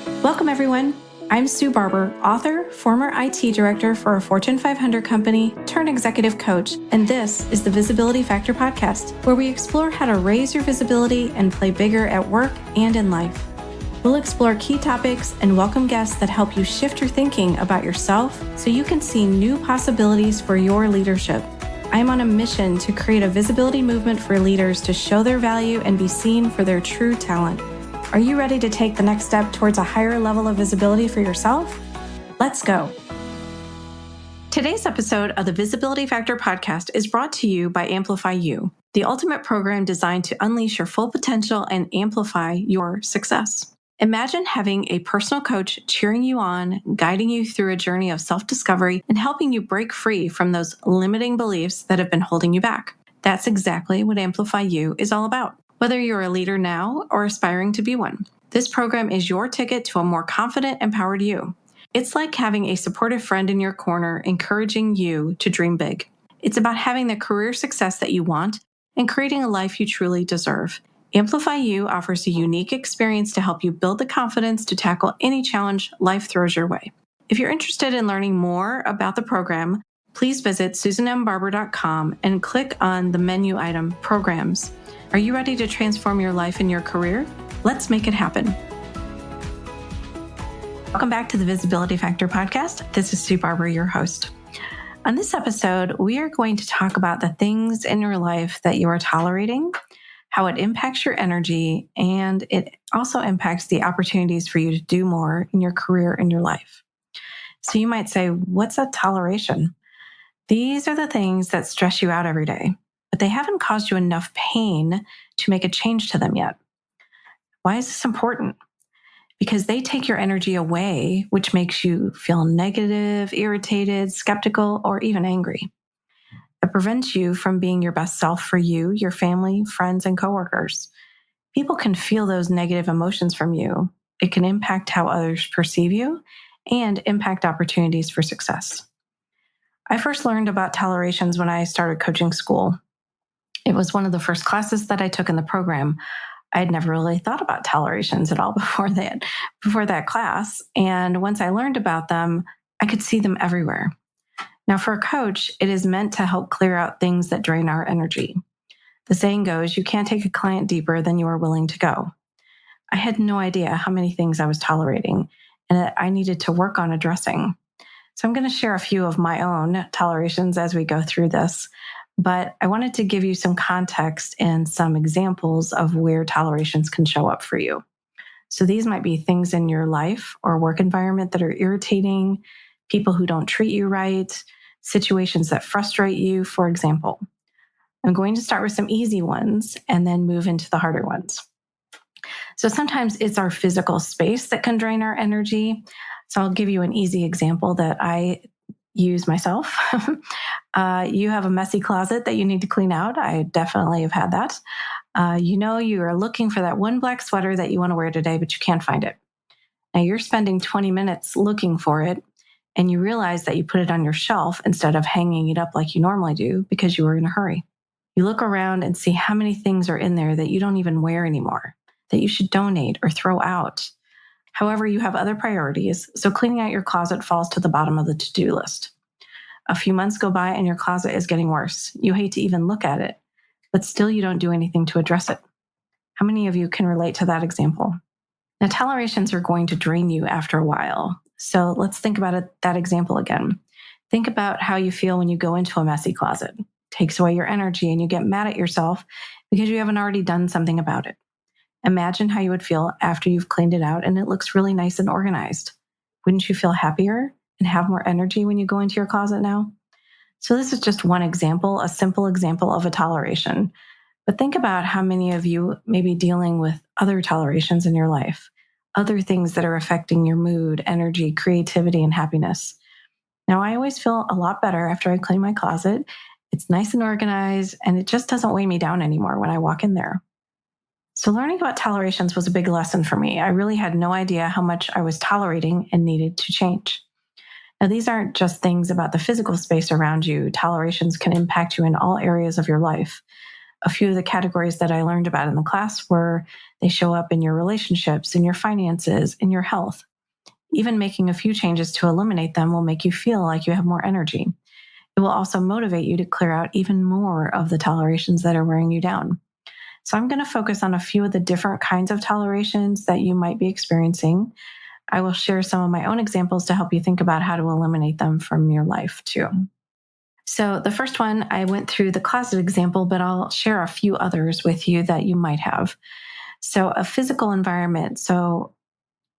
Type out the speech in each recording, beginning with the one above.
Welcome, everyone. I'm Sue Barber, author, former IT director for a Fortune 500 company, turned executive coach, and this is the Visibility Factor podcast, where we explore how to raise your visibility and play bigger at work and in life. We'll explore key topics and welcome guests that help you shift your thinking about yourself so you can see new possibilities for your leadership. I'm on a mission to create a visibility movement for leaders to show their value and be seen for their true talent. Are you ready to take the next step towards a higher level of visibility for yourself? Let's go. Today's episode of the Visibility Factor podcast is brought to you by Amplify You, the ultimate program designed to unleash your full potential and amplify your success. Imagine having a personal coach cheering you on, guiding you through a journey of self-discovery, and helping you break free from those limiting beliefs that have been holding you back. That's exactly what Amplify You is all about. Whether you're a leader now or aspiring to be one, this program is your ticket to a more confident, empowered you. It's like having a supportive friend in your corner encouraging you to dream big. It's about having the career success that you want and creating a life you truly deserve. Amplify You offers a unique experience to help you build the confidence to tackle any challenge life throws your way. If you're interested in learning more about the program, please visit susanmbarber.com and click on the menu item Programs. Are you ready to transform your life and your career? Let's make it happen. Welcome back to the Visibility Factor podcast. This is Sue Barber, your host. On this episode, we are going to talk about the things in your life that you are tolerating, how it impacts your energy, and it also impacts the opportunities for you to do more in your career and your life. So you might say, what's a toleration? These are the things that stress you out every day, but they haven't caused you enough pain to make a change to them yet. Why is this important? Because they take your energy away, which makes you feel negative, irritated, skeptical, or even angry. It prevents you from being your best self for you, your family, friends, and coworkers. People can feel those negative emotions from you. It can impact how others perceive you and impact opportunities for success. I first learned about tolerations when I started coaching school. It was one of the first classes that I took in the program. I had never really thought about tolerations at all before that class. And once I learned about them, I could see them everywhere. Now, for a coach, it is meant to help clear out things that drain our energy. The saying goes, you can't take a client deeper than you are willing to go. I had no idea how many things I was tolerating and that I needed to work on addressing. So I'm going to share a few of my own tolerations as we go through this. But I wanted to give you some context and some examples of where tolerations can show up for you. So these might be things in your life or work environment that are irritating, people who don't treat you right, situations that frustrate you, for example. I'm going to start with some easy ones and then move into the harder ones. So sometimes it's our physical space that can drain our energy. So I'll give you an easy example that I use myself. You have a messy closet that you need to clean out. I definitely have had that. You are looking for that one black sweater that you want to wear today, but you can't find it. Now you're spending 20 minutes looking for it, and you realize that you put it on your shelf instead of hanging it up like you normally do because you were in a hurry. You look around and see how many things are in there that you don't even wear anymore, that you should donate or throw out. However, you have other priorities, so cleaning out your closet falls to the bottom of the to-do list. A few months go by and your closet is getting worse. You hate to even look at it, but still you don't do anything to address it. How many of you can relate to that example? Now, tolerations are going to drain you after a while. So let's think about that example again. Think about how you feel when you go into a messy closet. It takes away your energy and you get mad at yourself because you haven't already done something about it. Imagine how you would feel after you've cleaned it out and it looks really nice and organized. Wouldn't you feel happier and have more energy when you go into your closet now? So this is just one example, a simple example of a toleration. But think about how many of you may be dealing with other tolerations in your life, other things that are affecting your mood, energy, creativity, and happiness. Now, I always feel a lot better after I clean my closet. It's nice and organized, and it just doesn't weigh me down anymore when I walk in there. So learning about tolerations was a big lesson for me. I really had no idea how much I was tolerating and needed to change. Now, these aren't just things about the physical space around you. Tolerations can impact you in all areas of your life. a few of the categories that I learned about in the class were they show up in your relationships, in your finances, in your health. Even making a few changes to eliminate them will make you feel like you have more energy. It will also motivate you to clear out even more of the tolerations that are wearing you down. So I'm going to focus on a few of the different kinds of tolerations that you might be experiencing. I will share some of my own examples to help you think about how to eliminate them from your life too. So the first one, I went through the closet example, but I'll share a few others with you that you might have. So a physical environment. So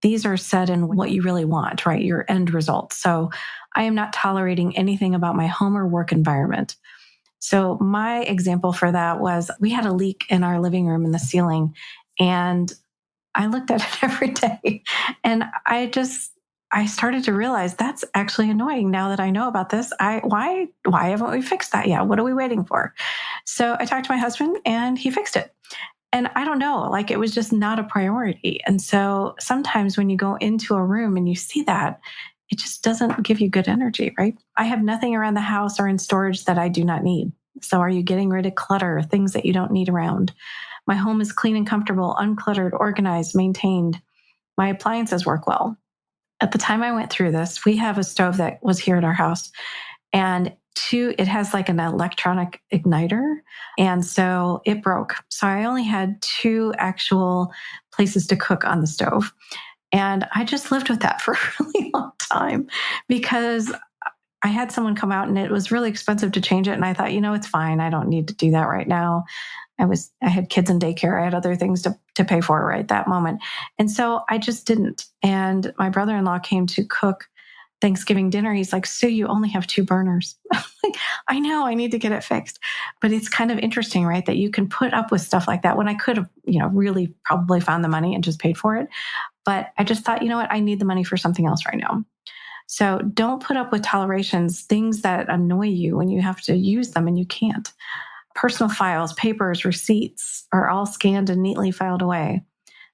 these are set in what you really want, right? Your end result. So I am not tolerating anything about my home or work environment. So my example for that was we had a leak in our living room in the ceiling, and I looked at it every day, and I started to realize that's actually annoying now that I know about this. Why haven't we fixed that yet? What are we waiting for? So I talked to my husband and he fixed it. And I don't know, like it was just not a priority. And so sometimes when you go into a room and you see that, it just doesn't give you good energy, right? I have nothing around the house or in storage that I do not need. So are you getting rid of clutter, things that you don't need around? My home is clean and comfortable, uncluttered, organized, maintained. My appliances work well. At the time I went through this, we have a stove that was here at our house, and it has like an electronic igniter. And so it broke. So I only had 2 actual places to cook on the stove. And I just lived with that for a really long time because I had someone come out and it was really expensive to change it. And I thought, it's fine. I don't need to do that right now. I had kids in daycare. I had other things to pay for right at that moment. And so I just didn't. And my brother-in-law came to cook Thanksgiving dinner. He's like, Sue, you only have 2 burners. Like, I know I need to get it fixed. But it's kind of interesting, right? That you can put up with stuff like that when I could have, really probably found the money and just paid for it. But I just thought, what? I need the money for something else right now. So don't put up with tolerations, things that annoy you when you have to use them and you can't. Personal files, papers, receipts are all scanned and neatly filed away.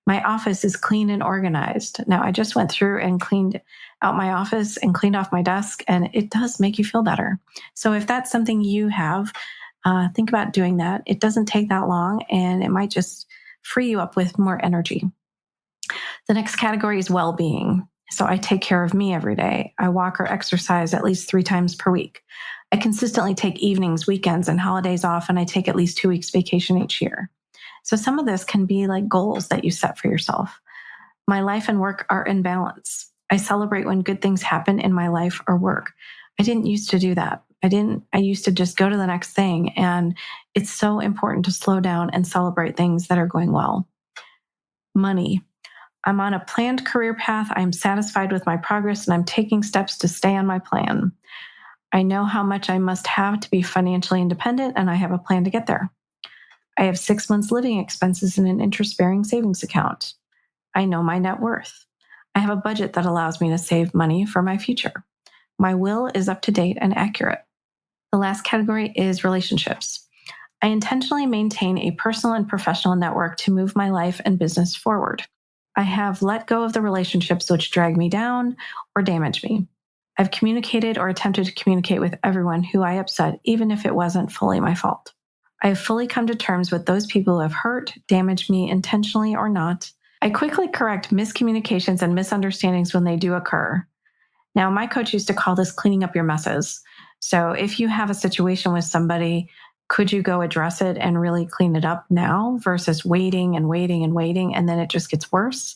My office is clean and organized. Now, I just went through and cleaned out my office and cleaned off my desk, and it does make you feel better. So if that's something you have, think about doing that. It doesn't take that long, and it might just free you up with more energy. The next category is well-being. So I take care of me every day. I walk or exercise at least 3 times per week. I consistently take evenings, weekends, and holidays off, and I take at least 2 weeks vacation each year. So some of this can be like goals that you set for yourself. My life and work are in balance. I celebrate when good things happen in my life or work. I didn't used to do that. I used to just go to the next thing. And it's so important to slow down and celebrate things that are going well. Money. I'm on a planned career path. I'm satisfied with my progress and I'm taking steps to stay on my plan. I know how much I must have to be financially independent and I have a plan to get there. I have 6 months living expenses in an interest-bearing savings account. I know my net worth. I have a budget that allows me to save money for my future. My will is up to date and accurate. The last category is relationships. I intentionally maintain a personal and professional network to move my life and business forward. I have let go of the relationships which drag me down or damage me. I've communicated or attempted to communicate with everyone who I upset, even if it wasn't fully my fault. I have fully come to terms with those people who have hurt, damaged me intentionally or not. I quickly correct miscommunications and misunderstandings when they do occur. Now, my coach used to call this cleaning up your messes. So if you have a situation with somebody, could you go address it and really clean it up now versus waiting and waiting and waiting, and then it just gets worse?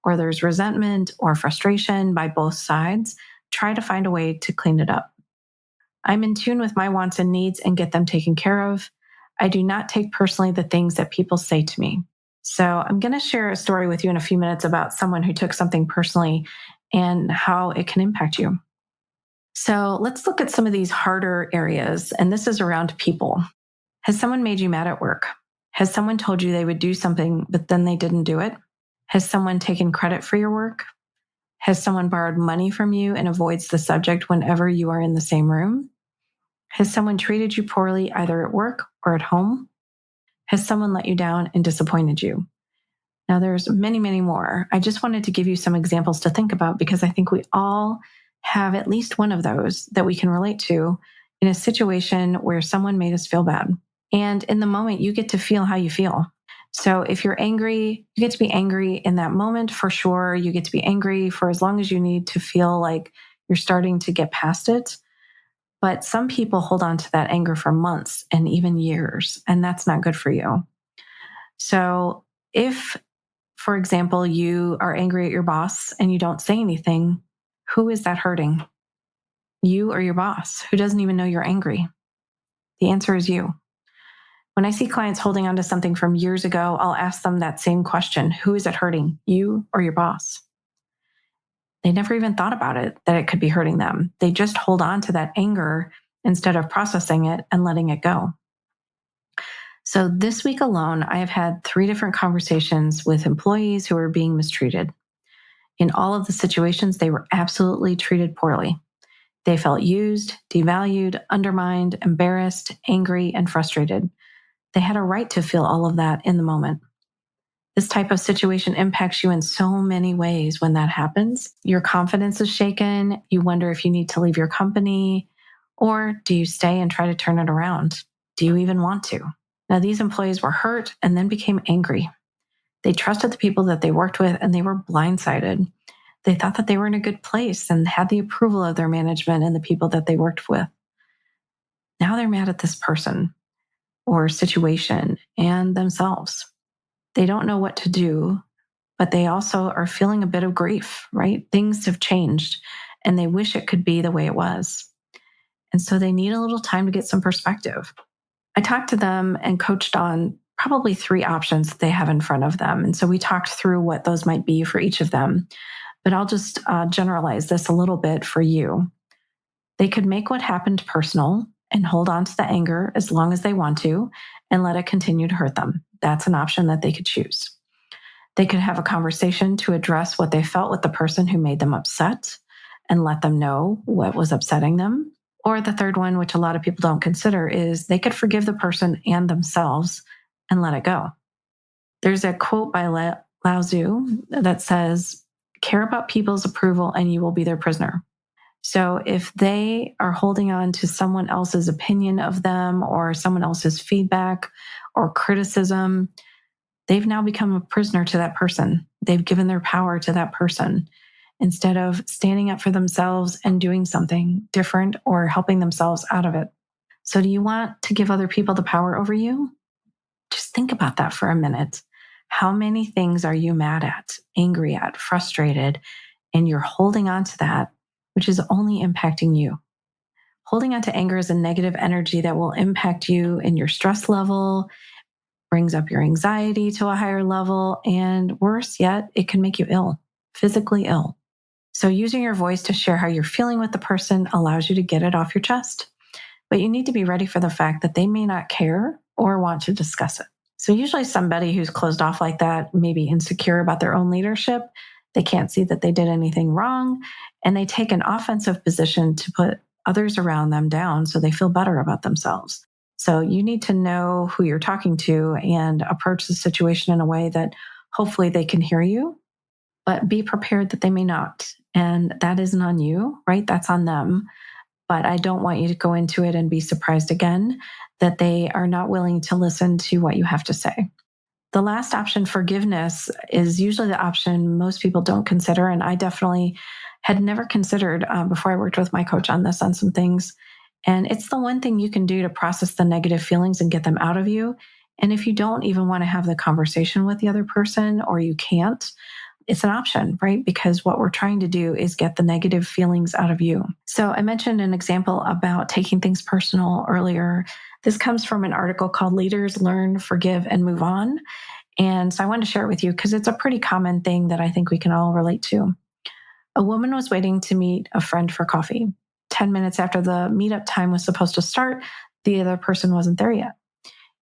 Or there's resentment or frustration by both sides. Try to find a way to clean it up. I'm in tune with my wants and needs and get them taken care of. I do not take personally the things that people say to me. So I'm going to share a story with you in a few minutes about someone who took something personally and how it can impact you. So let's look at some of these harder areas, and this is around people. Has someone made you mad at work? Has someone told you they would do something, but then they didn't do it? Has someone taken credit for your work? Has someone borrowed money from you and avoids the subject whenever you are in the same room? Has someone treated you poorly either at work or at home? Has someone let you down and disappointed you? Now, there's many, many more. I just wanted to give you some examples to think about because I think we all have at least one of those that we can relate to in a situation where someone made us feel bad. And in the moment, you get to feel how you feel. So if you're angry, you get to be angry in that moment for sure. You get to be angry for as long as you need to feel like you're starting to get past it. But some people hold on to that anger for months and even years, and that's not good for you. So if, for example, you are angry at your boss and you don't say anything, who is that hurting? You or your boss, who doesn't even know you're angry? The answer is you. When I see clients holding on to something from years ago, I'll ask them that same question. Who is it hurting, you or your boss? They never even thought about it, that it could be hurting them. They just hold on to that anger instead of processing it and letting it go. So this week alone, I have had 3 different conversations with employees who are being mistreated. In all of the situations, they were absolutely treated poorly. They felt used, devalued, undermined, embarrassed, angry, and frustrated. They had a right to feel all of that in the moment. This type of situation impacts you in so many ways when that happens. Your confidence is shaken. You wonder if you need to leave your company, or do you stay and try to turn it around? Do you even want to? Now, these employees were hurt and then became angry. They trusted the people that they worked with and they were blindsided. They thought that they were in a good place and had the approval of their management and the people that they worked with. Now they're mad at this person or situation and themselves. They don't know what to do, but they also are feeling a bit of grief, right? Things have changed and they wish it could be the way it was. And so they need a little time to get some perspective. I talked to them and coached on probably 3 options that they have in front of them. And so we talked through what those might be for each of them. But I'll just generalize this a little bit for you. They could make what happened personal and hold on to the anger as long as they want to and let it continue to hurt them. That's an option that they could choose. They could have a conversation to address what they felt with the person who made them upset and let them know what was upsetting them. Or the third one, which a lot of people don't consider, is they could forgive the person and themselves and let it go. There's a quote by Lao Tzu that says, care about people's approval and you will be their prisoner. So if they are holding on to someone else's opinion of them or someone else's feedback or criticism, they've now become a prisoner to that person. They've given their power to that person instead of standing up for themselves and doing something different or helping themselves out of it. So do you want to give other people the power over you? Just think about that for a minute. How many things are you mad at, angry at, frustrated, and you're holding on to that, which is only impacting you? Holding on to anger is a negative energy that will impact you in your stress level, brings up your anxiety to a higher level, and worse yet, it can make you ill, physically ill. So using your voice to share how you're feeling with the person allows you to get it off your chest. But you need to be ready for the fact that they may not care or want to discuss it. So usually somebody who's closed off like that may be insecure about their own leadership. They can't see that they did anything wrong, and they take an offensive position to put others around them down so they feel better about themselves. So you need to know who you're talking to and approach the situation in a way that hopefully they can hear you, but be prepared that they may not. And that isn't on you, right? That's on them. But I don't want you to go into it and be surprised again that they are not willing to listen to what you have to say. The last option, forgiveness, is usually the option most people don't consider. And I definitely had never considered before I worked with my coach on this, on some things. And it's the one thing you can do to process the negative feelings and get them out of you. And if you don't even want to have the conversation with the other person, or you can't, it's an option, right? Because what we're trying to do is get the negative feelings out of you. So I mentioned an example about taking things personal earlier. This comes from an article called Leaders Learn, Forgive, and Move On. And so I wanted to share it with you because it's a pretty common thing that I think we can all relate to. A woman was waiting to meet a friend for coffee. 10 minutes after the meetup time was supposed to start, the other person wasn't there yet.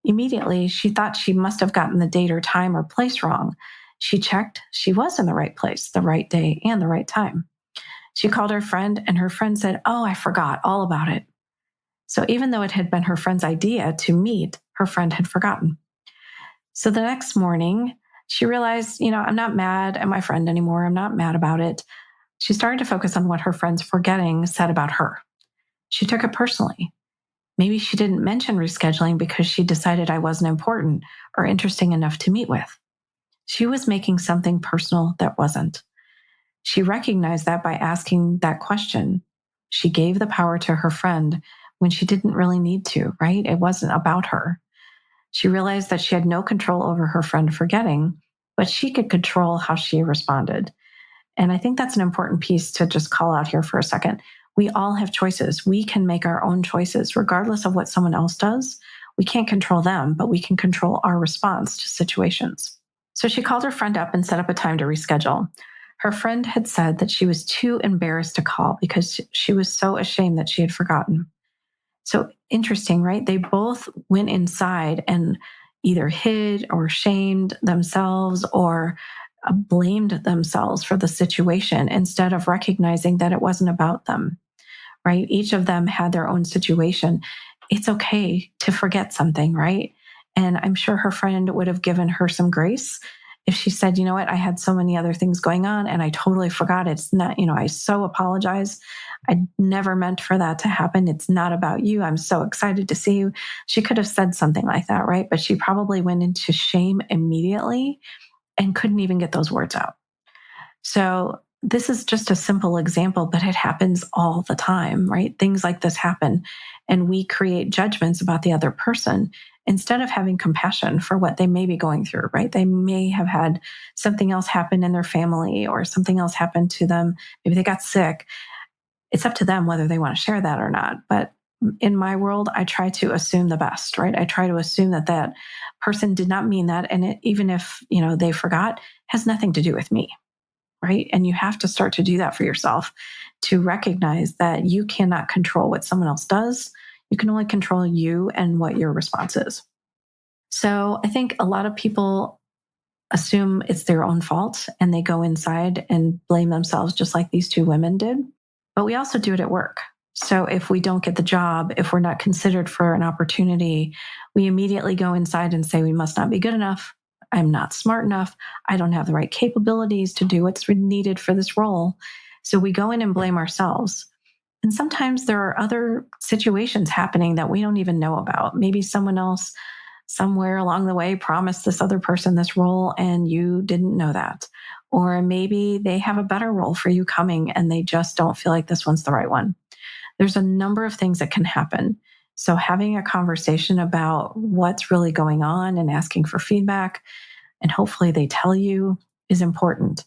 Immediately, she thought she must have gotten the date or time or place wrong. She checked. She was in the right place, the right day, and the right time. She called her friend, and her friend said, "Oh, I forgot all about it." So even though it had been her friend's idea to meet, her friend had forgotten. So the next morning, she realized, I'm not mad at my friend anymore. I'm not mad about it. She started to focus on what her friend's forgetting said about her. She took it personally. Maybe she didn't mention rescheduling because she decided I wasn't important or interesting enough to meet with. She was making something personal that wasn't. She recognized that by asking that question. She gave the power to her friend when she didn't really need to, right? It wasn't about her. She realized that she had no control over her friend forgetting, but she could control how she responded. And I think that's an important piece to just call out here for a second. We all have choices. We can make our own choices, regardless of what someone else does. We can't control them, but we can control our response to situations. So she called her friend up and set up a time to reschedule. Her friend had said that she was too embarrassed to call because she was so ashamed that she had forgotten. So interesting, right? They both went inside and either hid or shamed themselves or blamed themselves for the situation instead of recognizing that it wasn't about them, right? Each of them had their own situation. It's okay to forget something, right? And I'm sure her friend would have given her some grace if she said, you know what, I had so many other things going on and I totally forgot. It's not, I so apologize. I never meant for that to happen. It's not about you. I'm so excited to see you. She could have said something like that, right? But she probably went into shame immediately and couldn't even get those words out. So this is just a simple example, but it happens all the time, right? Things like this happen, and we create judgments about the other person instead of having compassion for what they may be going through, right? They may have had something else happen in their family or something else happen to them. Maybe they got sick. It's up to them whether they want to share that or not. But in my world, I try to assume the best, right? I try to assume that that person did not mean that. And even if, they forgot, has nothing to do with me, right? And you have to start to do that for yourself to recognize that you cannot control what someone else does. You can only control you and what your response is. So I think a lot of people assume it's their own fault and they go inside and blame themselves just like these two women did. But we also do it at work. So if we don't get the job, if we're not considered for an opportunity, we immediately go inside and say, we must not be good enough. I'm not smart enough. I don't have the right capabilities to do what's needed for this role. So we go in and blame ourselves. And sometimes there are other situations happening that we don't even know about. Maybe someone else somewhere along the way promised this other person this role and you didn't know that. Or maybe they have a better role for you coming and they just don't feel like this one's the right one. There's a number of things that can happen. So having a conversation about what's really going on and asking for feedback, and hopefully they tell you, is important.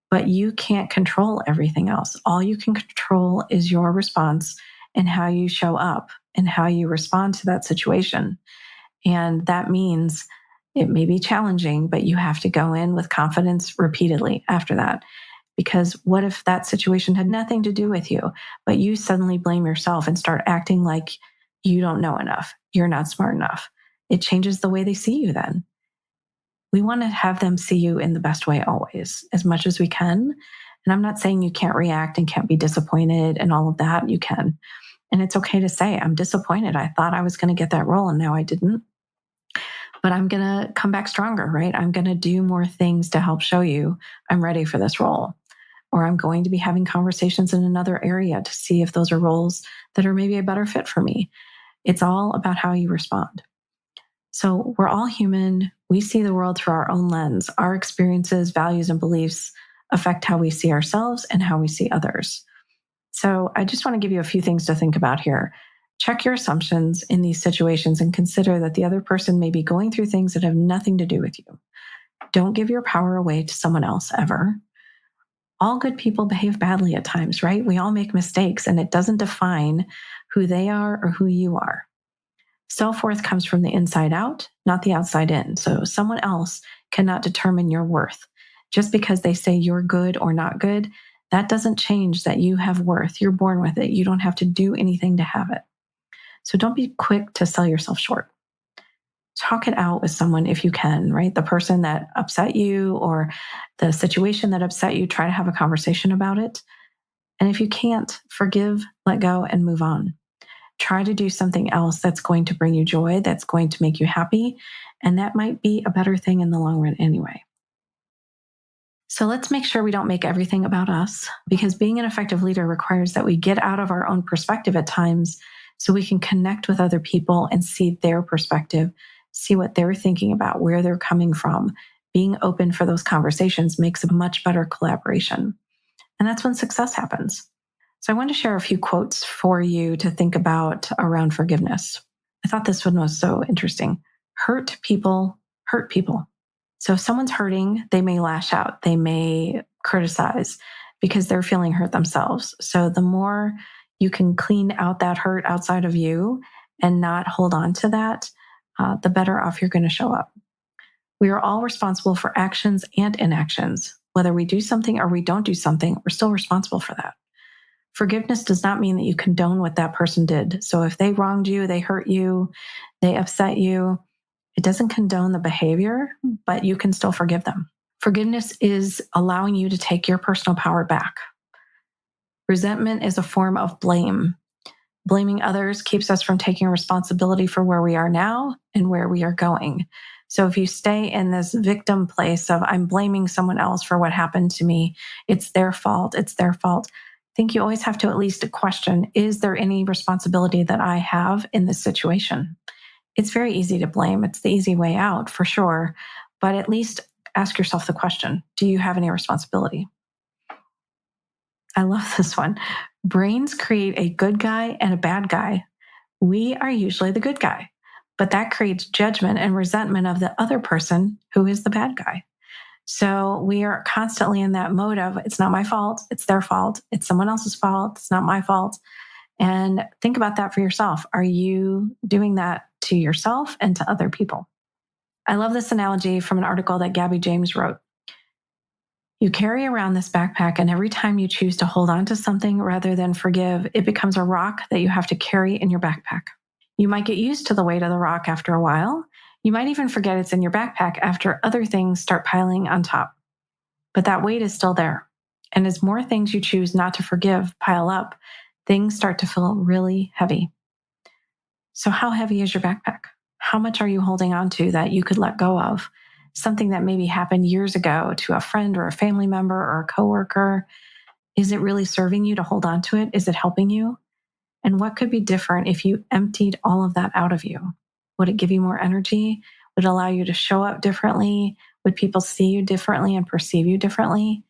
But you can't control everything else. All you can control is your response and how you show up and how you respond to that situation. And that means it may be challenging, but you have to go in with confidence repeatedly after that. Because what if that situation had nothing to do with you, but you suddenly blame yourself and start acting like you don't know enough, you're not smart enough? It changes the way they see you then. We want to have them see you in the best way always, as much as we can. And I'm not saying you can't react and can't be disappointed and all of that. You can. And it's okay to say, I'm disappointed. I thought I was going to get that role and now I didn't. But I'm going to come back stronger, right? I'm going to do more things to help show you I'm ready for this role. Or I'm going to be having conversations in another area to see if those are roles that are maybe a better fit for me. It's all about how you respond. So we're all human. We see the world through our own lens. Our experiences, values, and beliefs affect how we see ourselves and how we see others. So I just want to give you a few things to think about here. Check your assumptions in these situations and consider that the other person may be going through things that have nothing to do with you. Don't give your power away to someone else ever. All good people behave badly at times, right? We all make mistakes, and it doesn't define who they are or who you are. Self-worth comes from the inside out, not the outside in. So someone else cannot determine your worth. Just because they say you're good or not good, that doesn't change that you have worth. You're born with it. You don't have to do anything to have it. So don't be quick to sell yourself short. Talk it out with someone if you can, right? The person that upset you or the situation that upset you, try to have a conversation about it. And if you can't, forgive, let go, and move on. Try to do something else that's going to bring you joy, that's going to make you happy. And that might be a better thing in the long run anyway. So let's make sure we don't make everything about us, because being an effective leader requires that we get out of our own perspective at times so we can connect with other people and see their perspective, see what they're thinking about, where they're coming from. Being open for those conversations makes a much better collaboration. And that's when success happens. So I want to share a few quotes for you to think about around forgiveness. I thought this one was so interesting. Hurt people hurt people. So if someone's hurting, they may lash out, they may criticize because they're feeling hurt themselves. So the more you can clean out that hurt outside of you and not hold on to that, the better off you're going to show up. We are all responsible for actions and inactions. Whether we do something or we don't do something, we're still responsible for that. Forgiveness does not mean that you condone what that person did. So if they wronged you, they hurt you, they upset you, it doesn't condone the behavior, but you can still forgive them. Forgiveness is allowing you to take your personal power back. Resentment is a form of blame. Blaming others keeps us from taking responsibility for where we are now and where we are going. So if you stay in this victim place of I'm blaming someone else for what happened to me, it's their fault, I think you always have to at least question, is there any responsibility that I have in this situation? It's very easy to blame. It's the easy way out for sure. But at least ask yourself the question, do you have any responsibility? I love this one. Brains create a good guy and a bad guy. We are usually the good guy, but that creates judgment and resentment of the other person who is the bad guy. So we are constantly in that mode of, it's not my fault, it's their fault, it's someone else's fault, it's not my fault. And think about that for yourself. Are you doing that to yourself and to other people? I love this analogy from an article that Gabby James wrote. You carry around this backpack, and every time you choose to hold on to something rather than forgive, it becomes a rock that you have to carry in your backpack. You might get used to the weight of the rock after a while. You might even forget it's in your backpack after other things start piling on top. But that weight is still there. And as more things you choose not to forgive pile up, things start to feel really heavy. So how heavy is your backpack? How much are you holding on to that you could let go of? Something that maybe happened years ago to a friend or a family member or a coworker. Is it really serving you to hold on to it? Is it helping you? And what could be different if you emptied all of that out of you? Would it give you more energy? Would it allow you to show up differently? Would people see you differently and perceive you differently?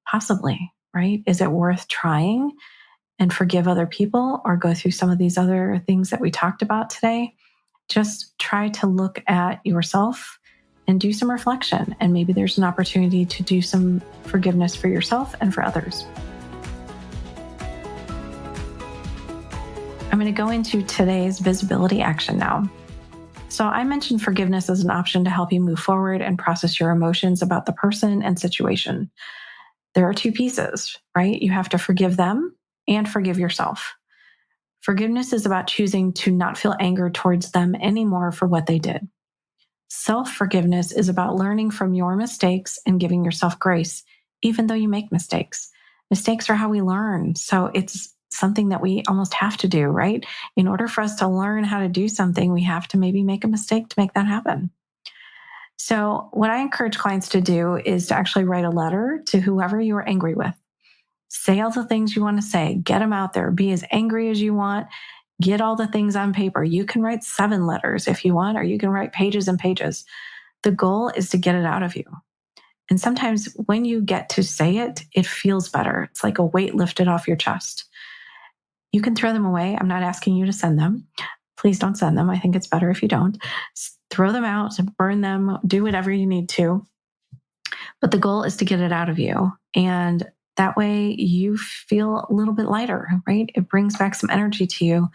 Possibly, right? Is it worth trying and forgive other people or go through some of these other things that we talked about today? Just try to look at yourself and do some reflection. And maybe there's an opportunity to do some forgiveness for yourself and for others. I'm going to go into today's visibility action now. So I mentioned forgiveness as an option to help you move forward and process your emotions about the person and situation. There are two pieces, right? You have to forgive them and forgive yourself. Forgiveness is about choosing to not feel anger towards them anymore for what they did. Self-forgiveness is about learning from your mistakes and giving yourself grace, even though you make mistakes. Mistakes are how we learn. So it's something that we almost have to do, right? In order for us to learn how to do something, we have to maybe make a mistake to make that happen. So what I encourage clients to do is to actually write a letter to whoever you are angry with. Say all the things you want to say, get them out there, be as angry as you want, get all the things on paper. You can write 7 letters if you want, or you can write pages and pages. The goal is to get it out of you. And sometimes when you get to say it, it feels better. It's like a weight lifted off your chest. You can throw them away. I'm not asking you to send them. Please don't send them. I think it's better if you don't. Throw them out, burn them, do whatever you need to. But the goal is to get it out of you. And that way you feel a little bit lighter, right? It brings back some energy to you.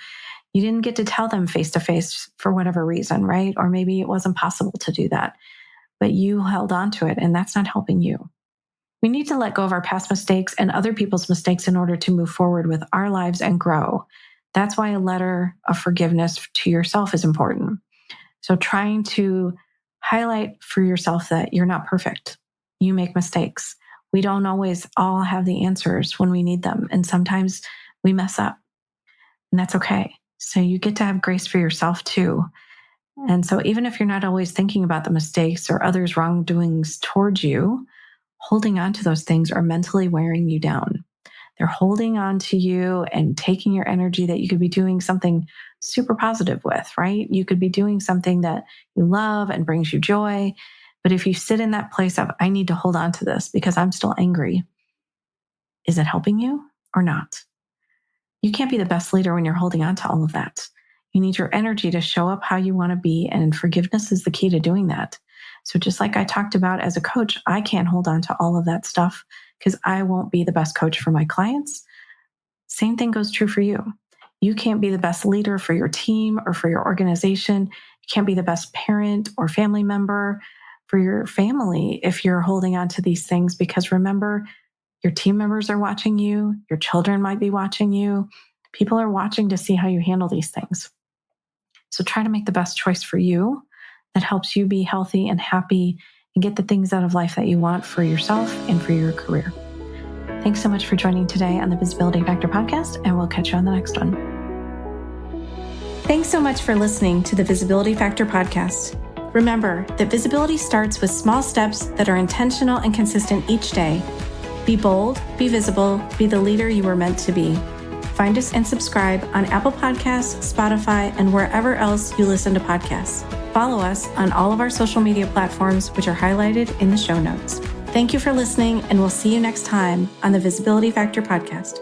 You didn't get to tell them face to face for whatever reason, right? Or maybe it wasn't possible to do that, but you held on to it, and that's not helping you. We need to let go of our past mistakes and other people's mistakes in order to move forward with our lives and grow. That's why a letter of forgiveness to yourself is important. So trying to highlight for yourself that you're not perfect. You make mistakes. We don't always all have the answers when we need them. And sometimes we mess up, and that's okay. So you get to have grace for yourself too. And so even if you're not always thinking about the mistakes or others' wrongdoings towards you, holding on to those things are mentally wearing you down. They're holding on to you and taking your energy that you could be doing something super positive with, right? You could be doing something that you love and brings you joy. But if you sit in that place of, I need to hold on to this because I'm still angry, is it helping you or not? You can't be the best leader when you're holding on to all of that. You need your energy to show up how you want to be, and forgiveness is the key to doing that. So just like I talked about as a coach, I can't hold on to all of that stuff because I won't be the best coach for my clients. Same thing goes true for you. You can't be the best leader for your team or for your organization. You can't be the best parent or family member for your family if you're holding on to these things, because remember, your team members are watching you, your children might be watching you. People are watching to see how you handle these things. So try to make the best choice for you that helps you be healthy and happy and get the things out of life that you want for yourself and for your career. Thanks so much for joining today on the Visibility Factor podcast, and we'll catch you on the next one. Thanks so much for listening to the Visibility Factor podcast. Remember that visibility starts with small steps that are intentional and consistent each day. Be bold, be visible, be the leader you were meant to be. Find us and subscribe on Apple Podcasts, Spotify, and wherever else you listen to podcasts. Follow us on all of our social media platforms, which are highlighted in the show notes. Thank you for listening, and we'll see you next time on the Visibility Factor podcast.